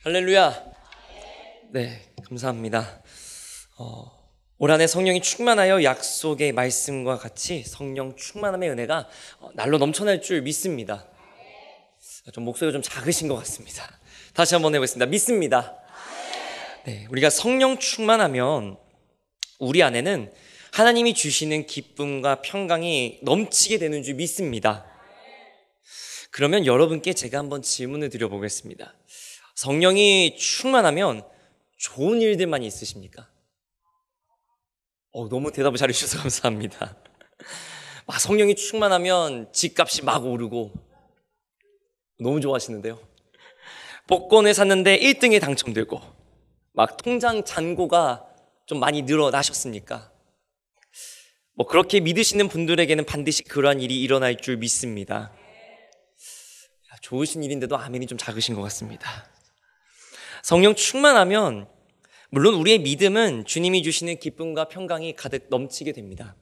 할렐루야. 네, 감사합니다. 올 한해 성령이 충만하여 약속의 말씀과 같이 성령 충만함의 은혜가 날로 넘쳐날 줄 믿습니다. 좀 목소리가 좀 작으신 것 같습니다. 다시 한번 해보겠습니다. 믿습니다. 네, 우리가 성령 충만하면 우리 안에는 하나님이 주시는 기쁨과 평강이 넘치게 되는 줄 믿습니다. 그러면 여러분께 제가 한번 질문을 드려보겠습니다. 성령이 충만하면 좋은 일들만 있으십니까? 너무 대답을 잘해주셔서 감사합니다. 성령이 충만하면 집값이 막 오르고 너무 좋아하시는데요. 복권을 샀는데 1등에 당첨되고 막 통장 잔고가 좀 많이 늘어나셨습니까? 그렇게 믿으시는 분들에게는 반드시 그러한 일이 일어날 줄 믿습니다. 좋으신 일인데도 아멘이 좀 작으신 것 같습니다. 성령 충만하면 물론 우리의 믿음은 주님이 주시는 기쁨과 평강이 가득 넘치게 됩니다.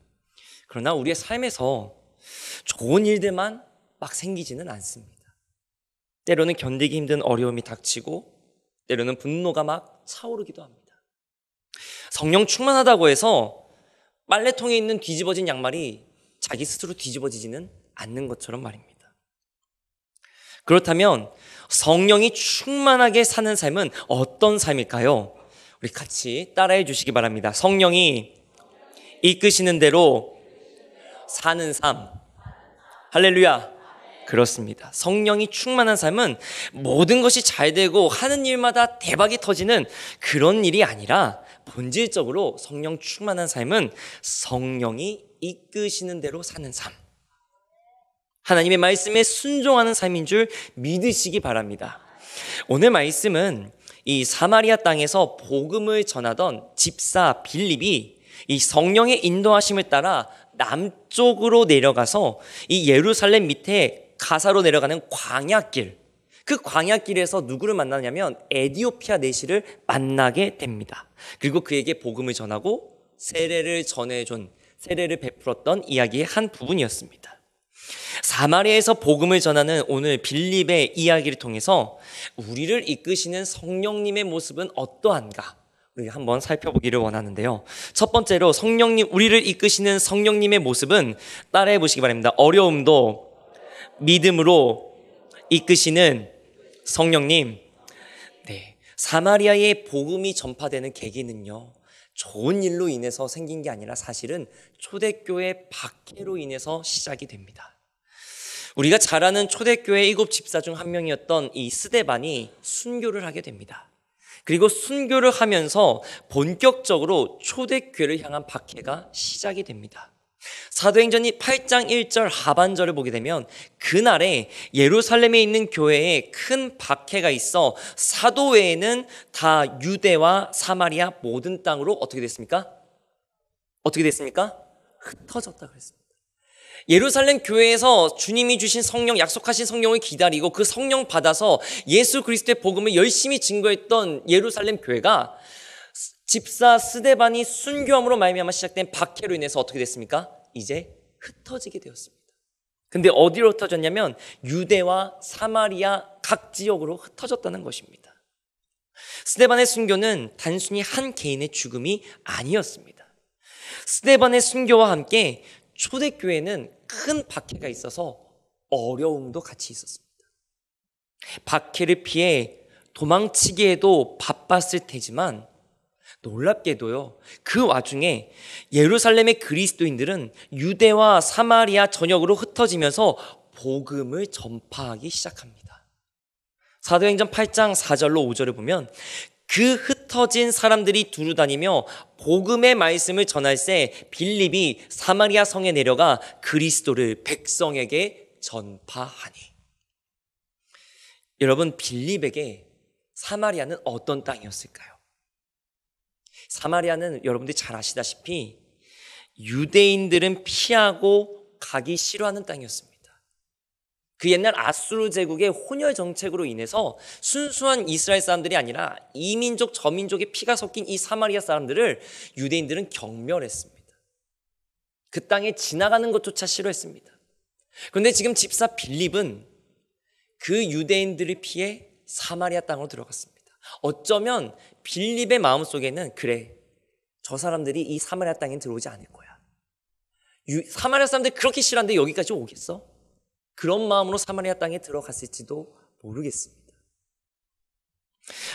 그러나 우리의 삶에서 좋은 일들만 막 생기지는 않습니다. 때로는 견디기 힘든 어려움이 닥치고 때로는 분노가 막 차오르기도 합니다. 성령 충만하다고 해서 빨래통에 있는 뒤집어진 양말이 자기 스스로 뒤집어지지는 않는 것처럼 말입니다. 그렇다면 성령이 충만하게 사는 삶은 어떤 삶일까요? 우리 같이 따라해 주시기 바랍니다. 성령이 이끄시는 대로 사는 삶. 할렐루야. 그렇습니다. 성령이 충만한 삶은 모든 것이 잘 되고 하는 일마다 대박이 터지는 그런 일이 아니라 본질적으로 성령 충만한 삶은 성령이 이끄시는 대로 사는 삶. 하나님의 말씀에 순종하는 삶인 줄 믿으시기 바랍니다. 오늘 말씀은 이 사마리아 땅에서 복음을 전하던 집사 빌립이 이 성령의 인도하심을 따라 남쪽으로 내려가서 이 예루살렘 밑에 가사로 내려가는 광야길, 그 광야길에서 누구를 만나냐면 에디오피아 내시를 만나게 됩니다. 그리고 그에게 복음을 전하고 세례를 베풀었던 이야기의 한 부분이었습니다. 사마리아에서 복음을 전하는 오늘 빌립의 이야기를 통해서 우리를 이끄시는 성령님의 모습은 어떠한가 우리가 한번 살펴보기를 원하는데요. 첫 번째로 우리를 이끄시는 성령님의 모습은 따라해 보시기 바랍니다. 어려움도 믿음으로 이끄시는 성령님. 네, 사마리아의 복음이 전파되는 계기는요, 좋은 일로 인해서 생긴 게 아니라 사실은 초대교회 박해로 인해서 시작이 됩니다. 우리가 잘 아는 초대교회 7 집사 중 한 명이었던 이 스데반이 순교를 하게 됩니다. 그리고 순교를 하면서 본격적으로 초대교회를 향한 박해가 시작이 됩니다. 사도행전 8장 1절 하반절을 보게 되면 그날에 예루살렘에 있는 교회에 큰 박해가 있어 사도회에는 다 유대와 사마리아 모든 땅으로 어떻게 됐습니까? 흩어졌다 그랬습니다. 예루살렘 교회에서 주님이 주신 성령, 약속하신 성령을 기다리고 그 성령 받아서 예수 그리스도의 복음을 열심히 증거했던 예루살렘 교회가 집사 스데반이 순교함으로 말미암아 시작된 박해로 인해서 어떻게 됐습니까? 이제 흩어지게 되었습니다. 근데 어디로 흩어졌냐면 유대와 사마리아 각 지역으로 흩어졌다는 것입니다. 스데반의 순교는 단순히 한 개인의 죽음이 아니었습니다. 스데반의 순교와 함께 초대교회는 큰 박해가 있어서 어려움도 같이 있었습니다. 박해를 피해 도망치기에도 바빴을 테지만 놀랍게도요, 그 와중에 예루살렘의 그리스도인들은 유대와 사마리아 전역으로 흩어지면서 복음을 전파하기 시작합니다. 사도행전 8장 4절로 5절을 보면 그 흩어진 사람들이 두루다니며 복음의 말씀을 전할새 빌립이 사마리아 성에 내려가 그리스도를 백성에게 전파하니. 여러분, 빌립에게 사마리아는 어떤 땅이었을까요? 사마리아는 여러분들이 잘 아시다시피 유대인들은 피하고 가기 싫어하는 땅이었습니다. 그 옛날 아수르 제국의 혼혈 정책으로 인해서 순수한 이스라엘 사람들이 아니라 이민족 저민족의 피가 섞인 이 사마리아 사람들을 유대인들은 경멸했습니다. 그 땅에 지나가는 것조차 싫어했습니다. 그런데 지금 집사 빌립은 그 유대인들을 피해 사마리아 땅으로 들어갔습니다. 어쩌면 빌립의 마음속에는 그래, 저 사람들이 이 사마리아 땅에 들어오지 않을 거야. 사마리아 사람들이 그렇게 싫어하는데 여기까지 오겠어? 그런 마음으로 사마리아 땅에 들어갔을지도 모르겠습니다.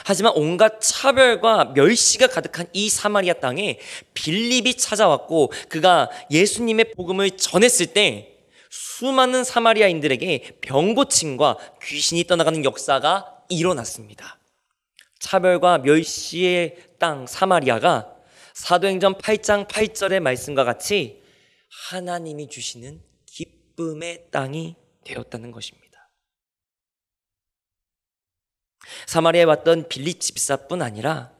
하지만 온갖 차별과 멸시가 가득한 이 사마리아 땅에 빌립이 찾아왔고 그가 예수님의 복음을 전했을 때 수많은 사마리아인들에게 병고침과 귀신이 떠나가는 역사가 일어났습니다. 차별과 멸시의 땅 사마리아가 사도행전 8장 8절의 말씀과 같이 하나님이 주시는 기쁨의 땅이 되었다는 것입니다. 사마리아에 왔던 빌립 집사뿐 아니라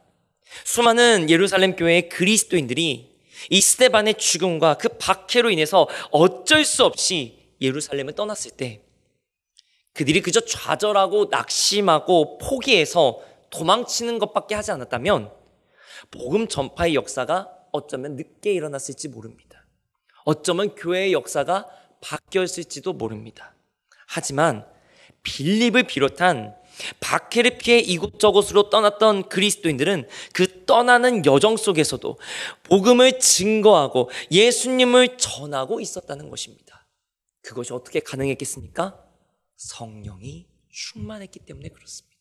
수많은 예루살렘 교회의 그리스도인들이 이 스데반의 죽음과 그 박해로 인해서 어쩔 수 없이 예루살렘을 떠났을 때 그들이 그저 좌절하고 낙심하고 포기해서 도망치는 것밖에 하지 않았다면 복음 전파의 역사가 어쩌면 늦게 일어났을지 모릅니다. 어쩌면 교회의 역사가 바뀌었을지도 모릅니다. 하지만 빌립을 비롯한 박해를 피해 이곳저곳으로 떠났던 그리스도인들은 그 떠나는 여정 속에서도 복음을 증거하고 예수님을 전하고 있었다는 것입니다. 그것이 어떻게 가능했겠습니까? 성령이 충만했기 때문에 그렇습니다.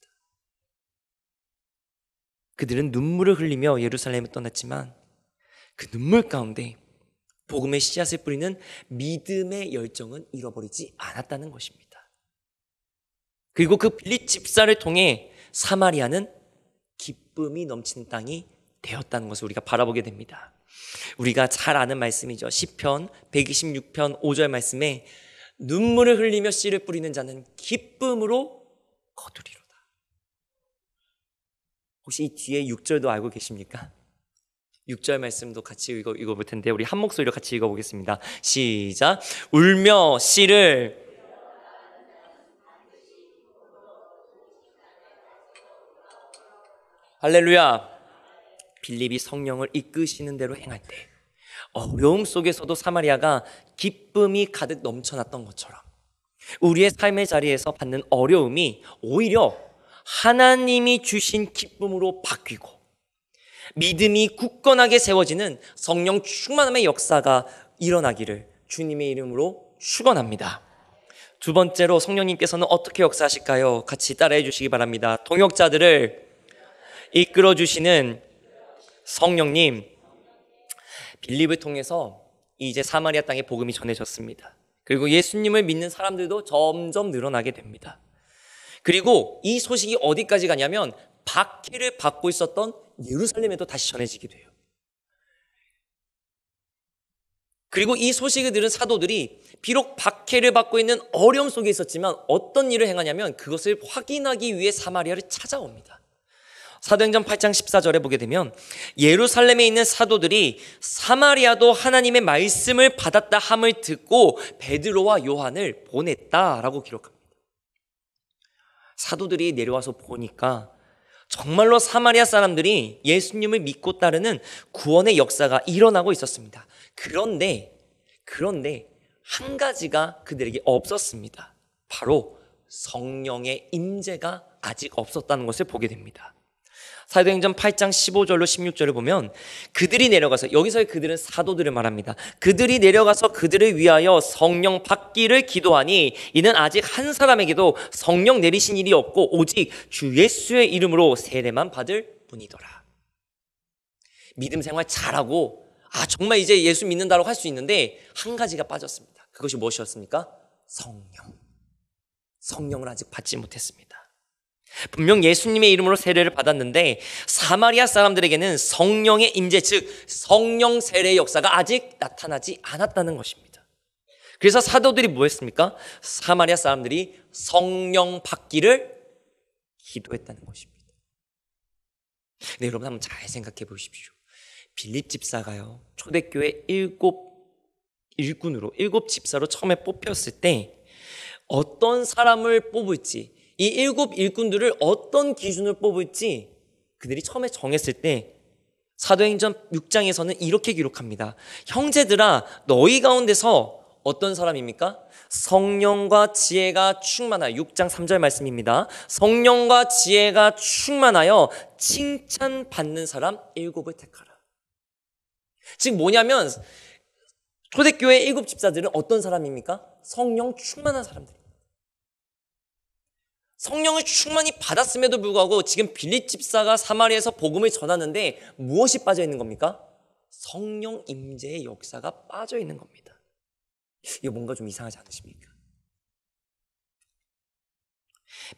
그들은 눈물을 흘리며 예루살렘을 떠났지만 그 눈물 가운데 복음의 씨앗을 뿌리는 믿음의 열정은 잃어버리지 않았다는 것입니다. 그리고 그 빌립 집사를 통해 사마리아는 기쁨이 넘치는 땅이 되었다는 것을 우리가 바라보게 됩니다. 우리가 잘 아는 말씀이죠. 시편 126편 5절 말씀에 눈물을 흘리며 씨를 뿌리는 자는 기쁨으로 거두리로다. 혹시 이 뒤에 6절도 알고 계십니까? 6절 말씀도 같이 읽어볼 텐데 우리 한 목소리로 같이 읽어보겠습니다. 시작. 울며 씨를 할렐루야. 빌립이 성령을 이끄시는 대로 행할 때 어려움 속에서도 사마리아가 기쁨이 가득 넘쳐났던 것처럼 우리의 삶의 자리에서 받는 어려움이 오히려 하나님이 주신 기쁨으로 바뀌고 믿음이 굳건하게 세워지는 성령 충만함의 역사가 일어나기를 주님의 이름으로 축원합니다. 두 번째로 성령님께서는 어떻게 역사하실까요? 같이 따라해 주시기 바랍니다. 동역자들을 이끌어 주시는 성령님. 빌립을 통해서 이제 사마리아 땅에 복음이 전해졌습니다. 그리고 예수님을 믿는 사람들도 점점 늘어나게 됩니다. 그리고 이 소식이 어디까지 가냐면 박해를 받고 있었던 예루살렘에도 다시 전해지게 돼요. 그리고 이 소식을 들은 사도들이 비록 박해를 받고 있는 어려움 속에 있었지만 어떤 일을 행하냐면 그것을 확인하기 위해 사마리아를 찾아옵니다. 사도행전 8장 14절에 보게 되면 예루살렘에 있는 사도들이 사마리아도 하나님의 말씀을 받았다 함을 듣고 베드로와 요한을 보냈다라고 기록합니다. 사도들이 내려와서 보니까 정말로 사마리아 사람들이 예수님을 믿고 따르는 구원의 역사가 일어나고 있었습니다. 그런데 한 가지가 그들에게 없었습니다. 바로 성령의 임재가 아직 없었다는 것을 보게 됩니다. 사도행전 8장 15절로 16절을 보면 그들이 내려가서, 여기서의 그들은 사도들을 말합니다. 그들이 내려가서 그들을 위하여 성령 받기를 기도하니 이는 아직 한 사람에게도 성령 내리신 일이 없고 오직 주 예수의 이름으로 세례만 받을 뿐이더라. 믿음 생활 잘하고 정말 이제 예수 믿는다고 할 수 있는데 한 가지가 빠졌습니다. 그것이 무엇이었습니까? 성령을 아직 받지 못했습니다. 분명 예수님의 이름으로 세례를 받았는데 사마리아 사람들에게는 성령의 임재, 즉 성령 세례의 역사가 아직 나타나지 않았다는 것입니다. 그래서 사도들이 뭐 했습니까? 사마리아 사람들이 성령 받기를 기도했다는 것입니다. 네, 여러분 한번 잘 생각해 보십시오. 빌립 집사가요, 초대교회 7 집사로 처음에 뽑혔을 때 어떤 사람을 뽑을지, 이 7 일꾼들을 어떤 기준을 뽑을지 그들이 처음에 정했을 때 사도행전 6장에서는 이렇게 기록합니다. 형제들아, 너희 가운데서 어떤 사람입니까? 성령과 지혜가 충만하여 6장 3절 말씀입니다. 성령과 지혜가 충만하여 칭찬받는 사람 7을 택하라. 즉 뭐냐면 초대교회 7 집사들은 어떤 사람입니까? 성령 충만한 사람들입니다. 성령을 충만히 받았음에도 불구하고 지금 빌립 집사가 사마리아에서 복음을 전하는데 무엇이 빠져 있는 겁니까? 성령 임재의 역사가 빠져 있는 겁니다. 이거 뭔가 좀 이상하지 않으십니까?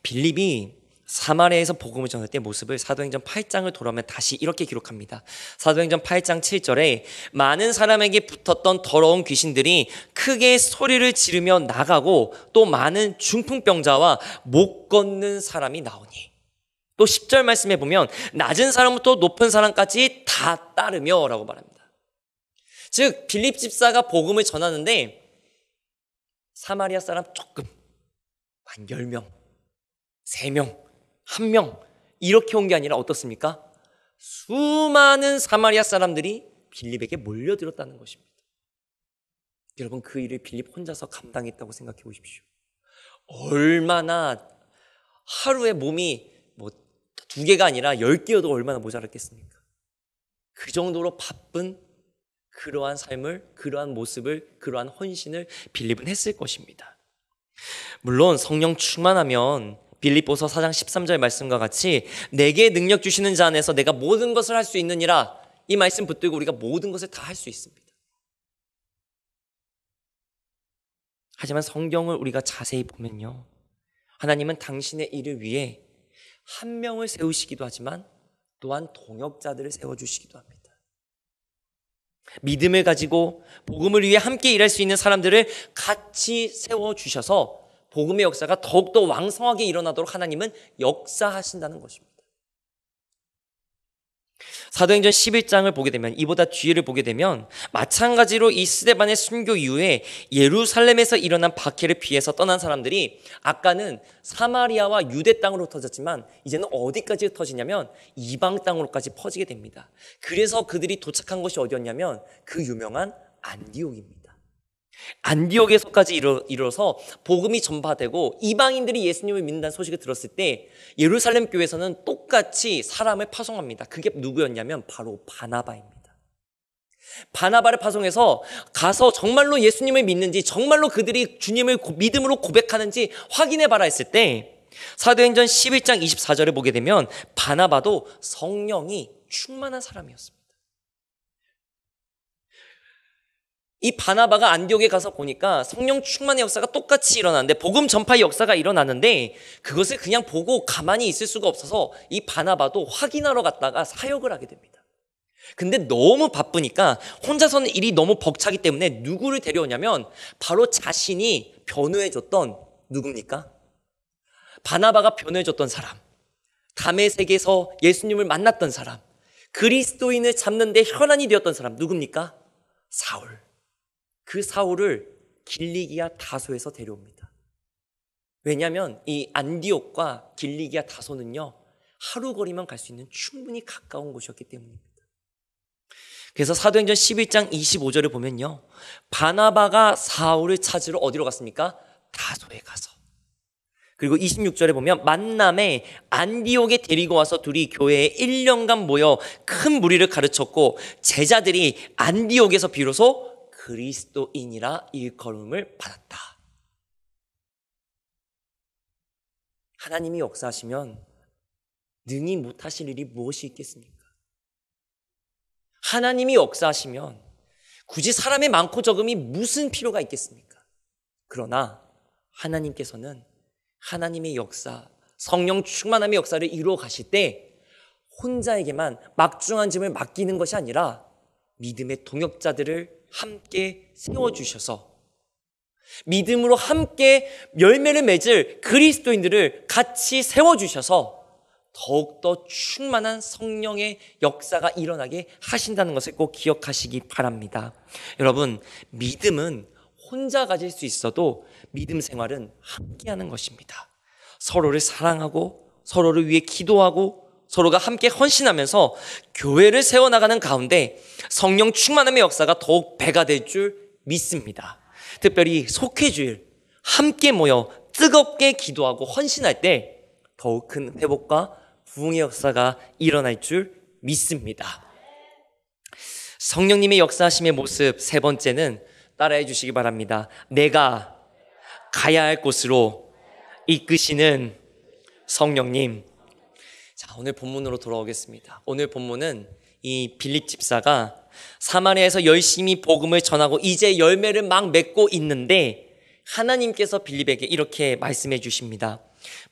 빌립이 사마리아에서 복음을 전할 때 모습을 사도행전 8장을 돌아오면 다시 이렇게 기록합니다. 사도행전 8장 7절에 많은 사람에게 붙었던 더러운 귀신들이 크게 소리를 지르며 나가고 또 많은 중풍병자와 못 걷는 사람이 나오니, 또 10절 말씀에 보면 낮은 사람부터 높은 사람까지 다 따르며 라고 말합니다. 즉 빌립 집사가 복음을 전하는데 사마리아 사람 조금, 한 10명, 3명, 1명 이렇게 온 게 아니라 어떻습니까? 수많은 사마리아 사람들이 빌립에게 몰려들었다는 것입니다. 여러분, 그 일을 빌립 혼자서 감당했다고 생각해 보십시오. 얼마나 하루에 몸이 2개가 아니라 10개여도 얼마나 모자랐겠습니까? 그 정도로 바쁜 그러한 삶을, 그러한 모습을, 그러한 헌신을 빌립은 했을 것입니다. 물론 성령 충만하면 빌립보서 4장 13절 말씀과 같이 내게 능력 주시는 자 안에서 내가 모든 것을 할 수 있느니라, 이 말씀 붙들고 우리가 모든 것을 다 할 수 있습니다. 하지만 성경을 우리가 자세히 보면요, 하나님은 당신의 일을 위해 한 명을 세우시기도 하지만 또한 동역자들을 세워주시기도 합니다. 믿음을 가지고 복음을 위해 함께 일할 수 있는 사람들을 같이 세워주셔서 복음의 역사가 더욱더 왕성하게 일어나도록 하나님은 역사하신다는 것입니다. 사도행전 11장을 보게 되면, 이보다 뒤를 보게 되면 마찬가지로 이 스데반의 순교 이후에 예루살렘에서 일어난 박해를 피해서 떠난 사람들이 아까는 사마리아와 유대 땅으로 터졌지만 이제는 어디까지 터지냐면 이방 땅으로까지 퍼지게 됩니다. 그래서 그들이 도착한 곳이 어디였냐면 그 유명한 안디옥입니다. 안디옥에서까지 이르러서 복음이 전파되고 이방인들이 예수님을 믿는다는 소식을 들었을 때 예루살렘 교회에서는 똑같이 사람을 파송합니다. 그게 누구였냐면 바로 바나바입니다. 바나바를 파송해서 가서 정말로 예수님을 믿는지, 정말로 그들이 주님을 믿음으로 고백하는지 확인해 봐라 했을 때 사도행전 11장 24절을 보게 되면 바나바도 성령이 충만한 사람이었습니다. 이 바나바가 안디옥에 가서 보니까 성령 충만의 역사가 똑같이 일어나는데, 복음 전파의 역사가 일어나는데 그것을 그냥 보고 가만히 있을 수가 없어서 이 바나바도 확인하러 갔다가 사역을 하게 됩니다. 근데 너무 바쁘니까 혼자서는 일이 너무 벅차기 때문에 누구를 데려오냐면 바로 자신이 변호해줬던, 누굽니까? 바나바가 변호해줬던 사람, 다메섹에서 예수님을 만났던 사람, 그리스도인을 잡는 데 혈안이 되었던 사람, 누굽니까? 사울. 그 사울을 길리기아 다소에서 데려옵니다. 왜냐하면 이 안디옥과 길리기아 다소는요, 하루 거리만 갈 수 있는 충분히 가까운 곳이었기 때문입니다. 그래서 사도행전 11장 25절을 보면요, 바나바가 사울을 찾으러 어디로 갔습니까? 다소에 가서. 그리고 26절에 보면 만남에 안디옥에 데리고 와서 둘이 교회에 1년간 모여 큰 무리를 가르쳤고 제자들이 안디옥에서 비로소 그리스도인이라 일컬음을 받았다. 하나님이 역사하시면 능히 못하실 일이 무엇이 있겠습니까? 하나님이 역사하시면 굳이 사람의 많고 적음이 무슨 필요가 있겠습니까? 그러나 하나님께서는 하나님의 역사, 성령 충만함의 역사를 이루어 가실 때 혼자에게만 막중한 짐을 맡기는 것이 아니라 믿음의 동역자들을 함께 세워주셔서 믿음으로 함께 열매를 맺을 그리스도인들을 같이 세워주셔서 더욱더 충만한 성령의 역사가 일어나게 하신다는 것을 꼭 기억하시기 바랍니다. 여러분, 믿음은 혼자 가질 수 있어도 믿음 생활은 함께하는 것입니다. 서로를 사랑하고 서로를 위해 기도하고 서로가 함께 헌신하면서 교회를 세워나가는 가운데 성령 충만함의 역사가 더욱 배가 될 줄 믿습니다. 특별히 속회주일 함께 모여 뜨겁게 기도하고 헌신할 때 더욱 큰 회복과 부흥의 역사가 일어날 줄 믿습니다. 성령님의 역사하심의 모습 세 번째는 따라해 주시기 바랍니다. 내가 가야 할 곳으로 이끄시는 성령님. 자, 오늘 본문으로 돌아오겠습니다. 오늘 본문은 이 빌립 집사가 사마리아에서 열심히 복음을 전하고 이제 열매를 막 맺고 있는데 하나님께서 빌립에게 이렇게 말씀해 주십니다.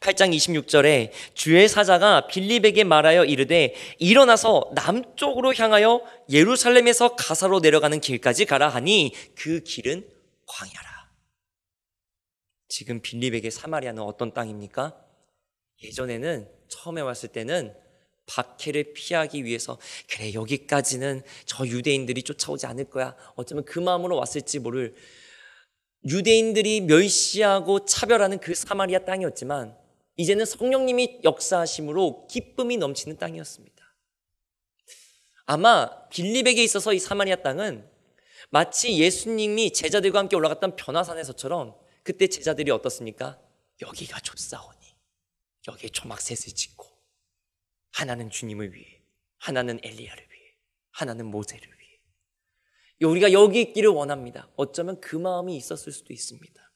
8장 26절에 주의 사자가 빌립에게 말하여 이르되 일어나서 남쪽으로 향하여 예루살렘에서 가사로 내려가는 길까지 가라 하니 그 길은 광야라. 지금 빌립에게 사마리아는 어떤 땅입니까? 예전에는 처음에 왔을 때는 박해를 피하기 위해서 그래 여기까지는 저 유대인들이 쫓아오지 않을 거야, 어쩌면 그 마음으로 왔을지 모를 유대인들이 멸시하고 차별하는 그 사마리아 땅이었지만 이제는 성령님이 역사하심으로 기쁨이 넘치는 땅이었습니다. 아마 빌립에게 있어서 이 사마리아 땅은 마치 예수님이 제자들과 함께 올라갔던 변화산에서처럼 그때 제자들이 어떻습니까? 여기가 좋사오니 여기에 초막셋을 짓고 하나는 주님을 위해, 하나는 엘리야를 위해, 하나는 모세를 위해 우리가 여기 있기를 원합니다. 어쩌면 그 마음이 있었을 수도 있습니다.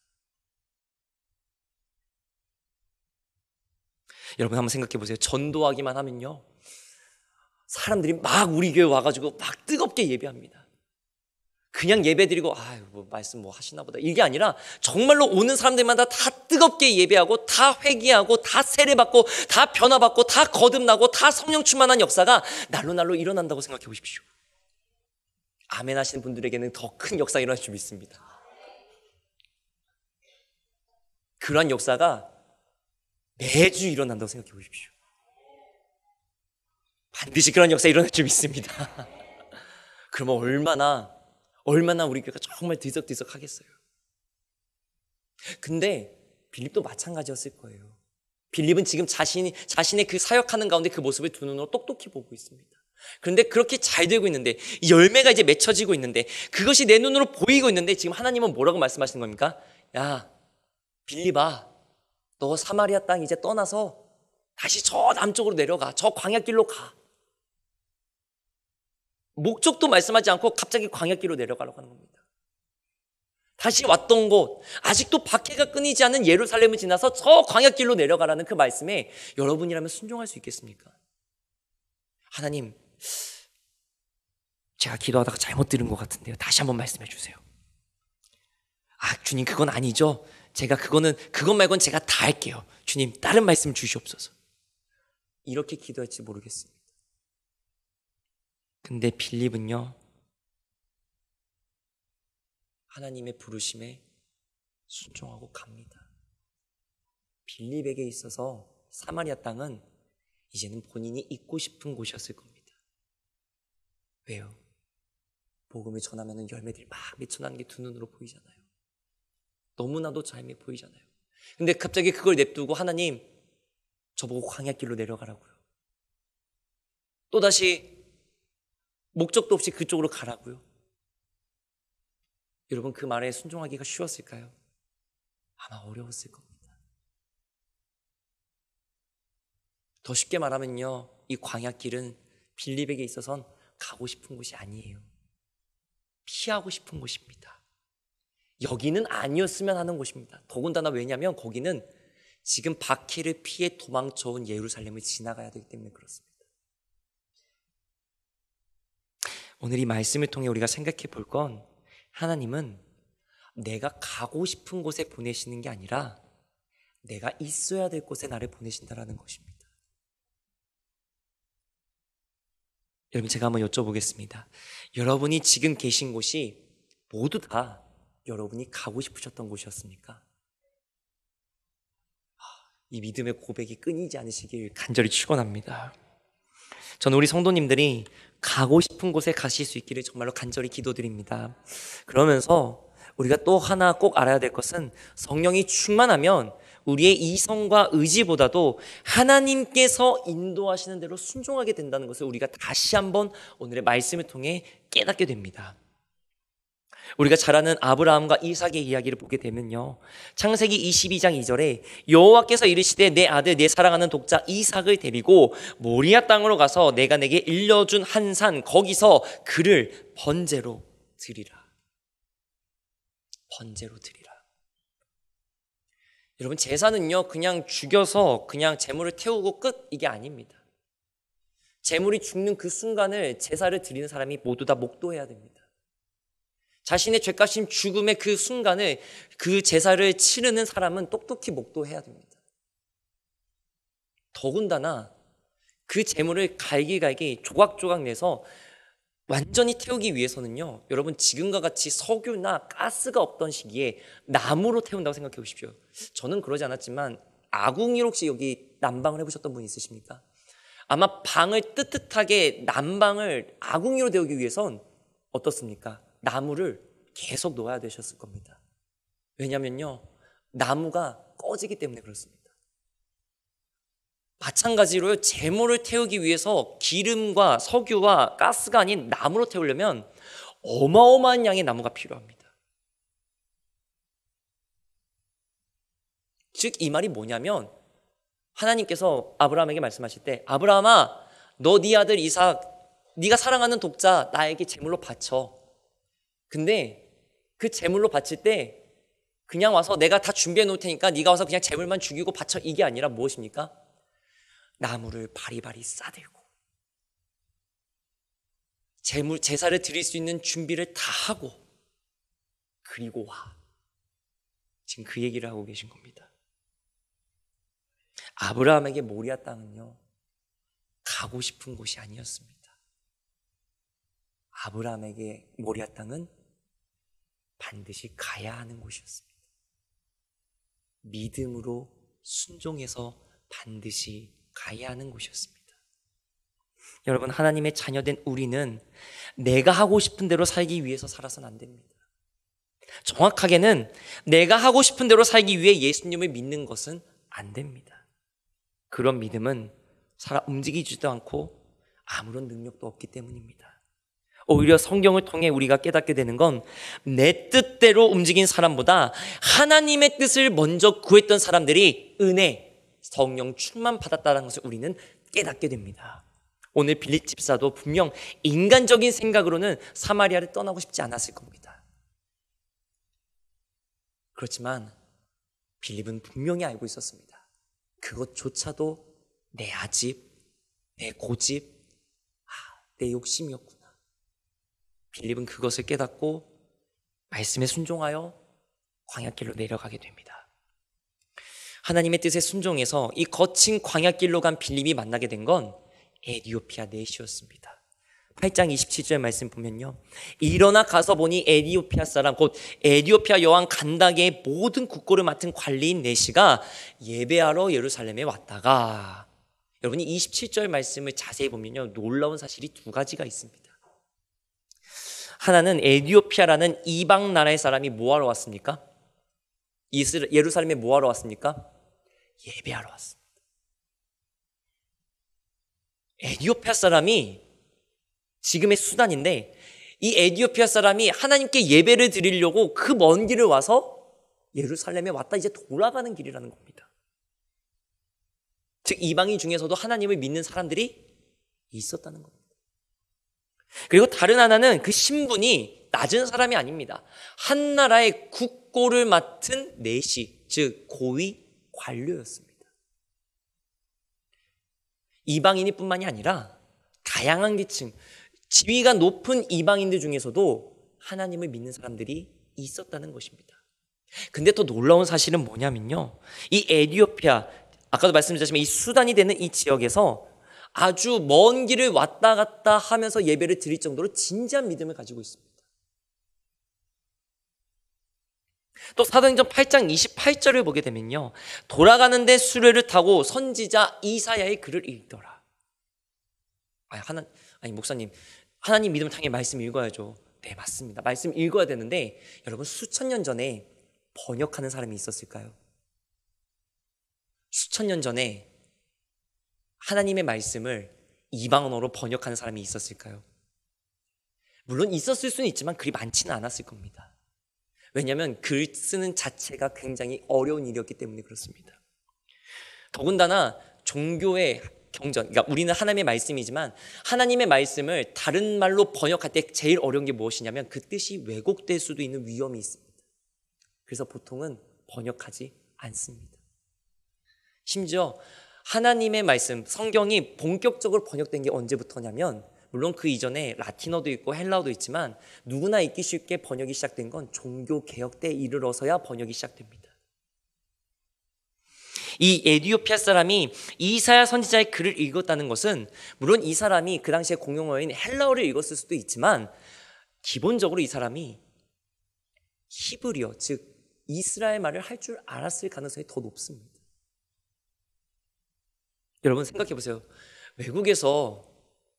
여러분 한번 생각해 보세요. 전도하기만 하면요 사람들이 막 우리 교회 와가지고 막 뜨겁게 예배합니다. 그냥 예배 드리고 뭐 말씀 뭐 하시나 보다 이게 아니라 정말로 오는 사람들마다 다 뜨겁게 예배하고 다 회개하고 다 세례받고 다 변화받고 다 거듭나고 다 성령 충만한 역사가 날로 일어난다고 생각해 보십시오. 아멘 하시는 분들에게는 더 큰 역사가 일어날 줄 믿습니다. 그러한 역사가 매주 일어난다고 생각해 보십시오. 반드시 그런 역사가 일어날 줄 믿습니다. 그러면 얼마나 우리 교회가 정말 들썩들썩 하겠어요. 근데 빌립도 마찬가지였을 거예요. 빌립은 지금 자신의 그 사역하는 가운데 그 모습을 두 눈으로 똑똑히 보고 있습니다. 그런데 그렇게 잘 되고 있는데 열매가 이제 맺혀지고 있는데 그것이 내 눈으로 보이고 있는데 지금 하나님은 뭐라고 말씀하시는 겁니까? 야 빌립아, 너 사마리아 땅 이제 떠나서 다시 저 남쪽으로 내려가. 저 광야길로 가. 목적도 말씀하지 않고 갑자기 광야길로 내려가려고 하는 겁니다. 다시 왔던 곳, 아직도 박해가 끊이지 않는 예루살렘을 지나서 저 광야길로 내려가라는 그 말씀에 여러분이라면 순종할 수 있겠습니까? 하나님, 제가 기도하다가 잘못 들은 것 같은데요. 다시 한번 말씀해 주세요. 주님 그건 아니죠. 제가 그것 말고는 제가 다 할게요. 주님 다른 말씀 주시옵소서. 이렇게 기도할지 모르겠습니다. 근데 빌립은요 하나님의 부르심에 순종하고 갑니다. 빌립에게 있어서 사마리아 땅은 이제는 본인이 있고 싶은 곳이었을 겁니다. 왜요? 복음을 전하면 열매들이 막 맺혀나는 게 두 눈으로 보이잖아요. 너무나도 삶이 보이잖아요. 근데 갑자기 그걸 냅두고 하나님 저보고 광야길로 내려가라고요. 또다시 목적도 없이 그쪽으로 가라고요. 여러분 그 말에 순종하기가 쉬웠을까요? 아마 어려웠을 겁니다. 더 쉽게 말하면요 이 광야길은 빌립에게 있어서는 가고 싶은 곳이 아니에요. 피하고 싶은 곳입니다. 여기는 아니었으면 하는 곳입니다. 더군다나 왜냐하면 거기는 지금 박해를 피해 도망쳐온 예루살렘을 지나가야 되기 때문에 그렇습니다. 오늘 이 말씀을 통해 우리가 생각해 볼 건 하나님은 내가 가고 싶은 곳에 보내시는 게 아니라 내가 있어야 될 곳에 나를 보내신다라는 것입니다. 여러분 제가 한번 여쭤보겠습니다. 여러분이 지금 계신 곳이 모두 다 여러분이 가고 싶으셨던 곳이었습니까? 이 믿음의 고백이 끊이지 않으시길 간절히 축원합니다. 저는 우리 성도님들이 가고 싶은 곳에 가실 수 있기를 정말로 간절히 기도드립니다. 그러면서 우리가 또 하나 꼭 알아야 될 것은 성령이 충만하면 우리의 이성과 의지보다도 하나님께서 인도하시는 대로 순종하게 된다는 것을 우리가 다시 한번 오늘의 말씀을 통해 깨닫게 됩니다. 우리가 잘 아는 아브라함과 이삭의 이야기를 보게 되면요, 창세기 22장 2절에 여호와께서 이르시되 내 아들 내 사랑하는 독자 이삭을 데리고 모리아 땅으로 가서 내가 내게 일러준 한 산 거기서 그를 번제로 드리라. 번제로 드리라. 여러분, 제사는요 그냥 죽여서 그냥 제물을 태우고 끝, 이게 아닙니다. 제물이 죽는 그 순간을 제사를 드리는 사람이 모두 다 목도해야 됩니다. 자신의 죄값인 죽음의 그 순간을, 그 제사를 치르는 사람은 똑똑히 목도해야 됩니다. 더군다나 그 제물을 갈기갈기 조각조각 내서 완전히 태우기 위해서는요, 여러분 지금과 같이 석유나 가스가 없던 시기에 나무로 태운다고 생각해 보십시오. 저는 그러지 않았지만 아궁이로 혹시 여기 난방을 해보셨던 분 있으십니까? 아마 방을 뜨뜻하게 난방을 아궁이로 데우기 위해선 어떻습니까? 나무를 계속 놓아야 되셨을 겁니다. 왜냐면요, 나무가 꺼지기 때문에 그렇습니다. 마찬가지로요, 제물을 태우기 위해서 기름과 석유와 가스가 아닌 나무로 태우려면 어마어마한 양의 나무가 필요합니다. 즉 이 말이 뭐냐면, 하나님께서 아브라함에게 말씀하실 때, 아브라함아, 너 네 아들 이삭, 네가 사랑하는 독자 나에게 제물로 바쳐. 근데 그 제물로 바칠 때 그냥 와서 내가 다 준비해 놓을 테니까 네가 와서 그냥 제물만 죽이고 바쳐, 이게 아니라 무엇입니까? 나무를 바리바리 싸들고 제사를 드릴 수 있는 준비를 다 하고 그리고 와. 지금 그 얘기를 하고 계신 겁니다. 아브라함에게 모리아 땅은요, 가고 싶은 곳이 아니었습니다. 아브라함에게 모리아 땅은 반드시 가야 하는 곳이었습니다. 믿음으로 순종해서 반드시 가야 하는 곳이었습니다. 여러분, 하나님의 자녀된 우리는 내가 하고 싶은 대로 살기 위해서 살아서는 안 됩니다. 정확하게는 내가 하고 싶은 대로 살기 위해 예수님을 믿는 것은 안 됩니다. 그런 믿음은 움직이지도 않고 아무런 능력도 없기 때문입니다. 오히려 성경을 통해 우리가 깨닫게 되는 건 내 뜻대로 움직인 사람보다 하나님의 뜻을 먼저 구했던 사람들이 은혜, 성령 충만 받았다는 것을 우리는 깨닫게 됩니다. 오늘 빌립 집사도 분명 인간적인 생각으로는 사마리아를 떠나고 싶지 않았을 겁니다. 그렇지만 빌립은 분명히 알고 있었습니다. 그것조차도 내 아집, 내 고집, 내 욕심이었구나. 빌립은 그것을 깨닫고 말씀에 순종하여 광야길로 내려가게 됩니다. 하나님의 뜻에 순종해서 이 거친 광야길로 간 빌립이 만나게 된 건 에디오피아 내시였습니다. 8장 27절 말씀 보면요, 일어나 가서 보니 에디오피아 사람 곧 에디오피아 여왕 간다게의 모든 국고를 맡은 관리인 내시가 예배하러 예루살렘에 왔다가, 여러분이 27절 말씀을 자세히 보면요, 놀라운 사실이 두 가지가 있습니다. 하나는 에디오피아라는 이방 나라의 사람이 뭐하러 왔습니까? 예루살렘에 뭐하러 왔습니까? 예배하러 왔습니다. 에디오피아 사람이 지금의 수단인데, 이 에디오피아 사람이 하나님께 예배를 드리려고 그 먼 길을 와서 예루살렘에 왔다 이제 돌아가는 길이라는 겁니다. 즉 이방인 중에서도 하나님을 믿는 사람들이 있었다는 겁니다. 그리고 다른 하나는 그 신분이 낮은 사람이 아닙니다. 한 나라의 국고를 맡은 내시, 즉 고위 관료였습니다. 이방인이 뿐만이 아니라 다양한 계층, 지위가 높은 이방인들 중에서도 하나님을 믿는 사람들이 있었다는 것입니다. 근데 또 놀라운 사실은 뭐냐면요, 이 에디오피아, 아까도 말씀드렸지만 이 수단이 되는 이 지역에서 아주 먼 길을 왔다 갔다 하면서 예배를 드릴 정도로 진지한 믿음을 가지고 있습니다. 또 사도행전 8장 28절을 보게 되면요, 돌아가는데 수레를 타고 선지자 이사야의 글을 읽더라. 목사님, 하나님 믿음을 당연히 말씀 읽어야죠. 네, 맞습니다. 말씀 읽어야 되는데 여러분, 수천 년 전에 번역하는 사람이 있었을까요? 수천 년 전에 하나님의 말씀을 이방언어로 번역하는 사람이 있었을까요? 물론 있었을 수는 있지만 그리 많지는 않았을 겁니다. 왜냐하면 글 쓰는 자체가 굉장히 어려운 일이었기 때문에 그렇습니다. 더군다나 종교의 경전, 그러니까 우리는 하나님의 말씀이지만 하나님의 말씀을 다른 말로 번역할 때 제일 어려운 게 무엇이냐면 그 뜻이 왜곡될 수도 있는 위험이 있습니다. 그래서 보통은 번역하지 않습니다. 심지어 하나님의 말씀, 성경이 본격적으로 번역된 게 언제부터냐면 물론 그 이전에 라틴어도 있고 헬라어도 있지만 누구나 읽기 쉽게 번역이 시작된 건 종교 개혁 때에 이르러서야 번역이 시작됩니다. 이 에티오피아 사람이 이사야 선지자의 글을 읽었다는 것은 물론 이 사람이 그 당시에 공용어인 헬라어를 읽었을 수도 있지만 기본적으로 이 사람이 히브리어, 즉 이스라엘 말을 할 줄 알았을 가능성이 더 높습니다. 여러분 생각해 보세요. 외국에서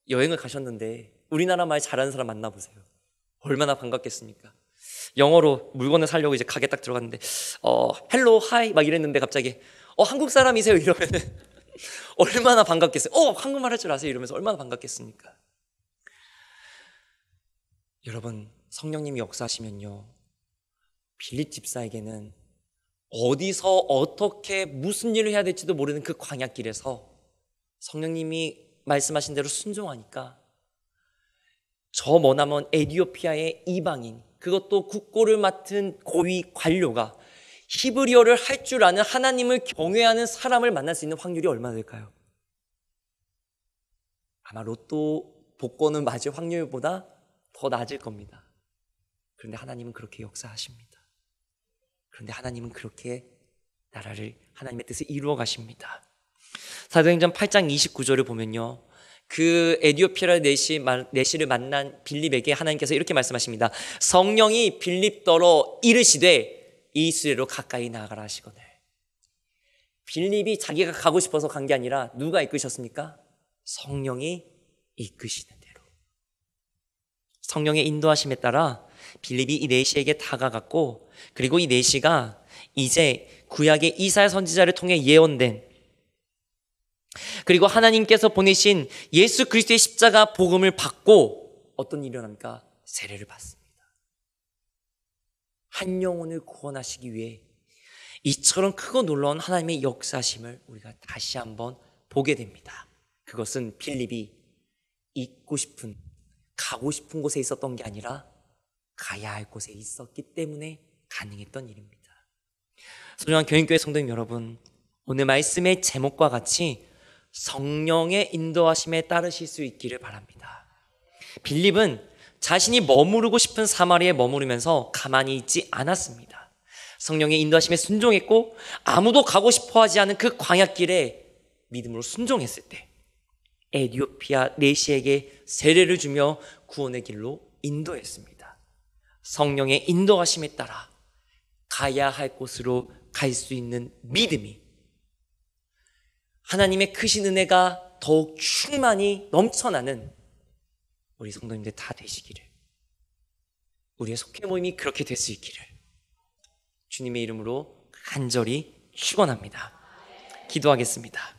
여행을 가셨는데 우리나라 말 잘하는 사람 만나보세요. 얼마나 반갑겠습니까? 영어로 물건을 사려고 이제 가게 딱 들어갔는데 헬로 하이 막 이랬는데 갑자기 한국 사람이세요? 이러면은 얼마나 반갑겠어요. 한국말 할 줄 아세요? 이러면서 얼마나 반갑겠습니까? 여러분 성령님이 역사하시면요 빌립 집사에게는 어디서 어떻게 무슨 일을 해야 될지도 모르는 그 광야길에서 성령님이 말씀하신 대로 순종하니까 저 머나먼 에티오피아의 이방인, 그것도 국고를 맡은 고위 관료가 히브리어를 할 줄 아는 하나님을 경외하는 사람을 만날 수 있는 확률이 얼마나 될까요? 아마 로또 복권을 맞을 확률보다 더 낮을 겁니다. 그런데 하나님은 그렇게 역사하십니다. 그런데 하나님은 그렇게 나라를 하나님의 뜻을 이루어 가십니다. 사도행전 8장 29절을 보면요 그 에티오피아 내시를 만난 빌립에게 하나님께서 이렇게 말씀하십니다. 성령이 빌립더러 이르시되 이 수레로 가까이 나아가라 하시거늘. 빌립이 자기가 가고 싶어서 간 게 아니라 누가 이끄셨습니까? 성령이 이끄시는 대로. 성령의 인도하심에 따라 빌립이 이 내시에게 다가갔고 그리고 이 내시가 이제 구약의 이사야 선지자를 통해 예언된 그리고 하나님께서 보내신 예수 그리스도의 십자가 복음을 받고 어떤 일이 일어납니까? 세례를 받습니다. 한 영혼을 구원하시기 위해 이처럼 크고 놀라운 하나님의 역사심을 우리가 다시 한번 보게 됩니다. 그것은 빌립이 있고 싶은, 가고 싶은 곳에 있었던 게 아니라 가야 할 곳에 있었기 때문에 가능했던 일입니다. 소중한 교인교회 성도님 여러분, 오늘 말씀의 제목과 같이 성령의 인도하심에 따르실 수 있기를 바랍니다. 빌립은 자신이 머무르고 싶은 사마리아에 머무르면서 가만히 있지 않았습니다. 성령의 인도하심에 순종했고 아무도 가고 싶어 하지 않은 그 광야길에 믿음으로 순종했을 때 에티오피아 내시에게 세례를 주며 구원의 길로 인도했습니다. 성령의 인도하심에 따라 가야 할 곳으로 갈 수 있는 믿음이 하나님의 크신 은혜가 더욱 충만히 넘쳐나는 우리 성도님들 다 되시기를, 우리의 속회 모임이 그렇게 될 수 있기를 주님의 이름으로 간절히 축원합니다. 기도하겠습니다.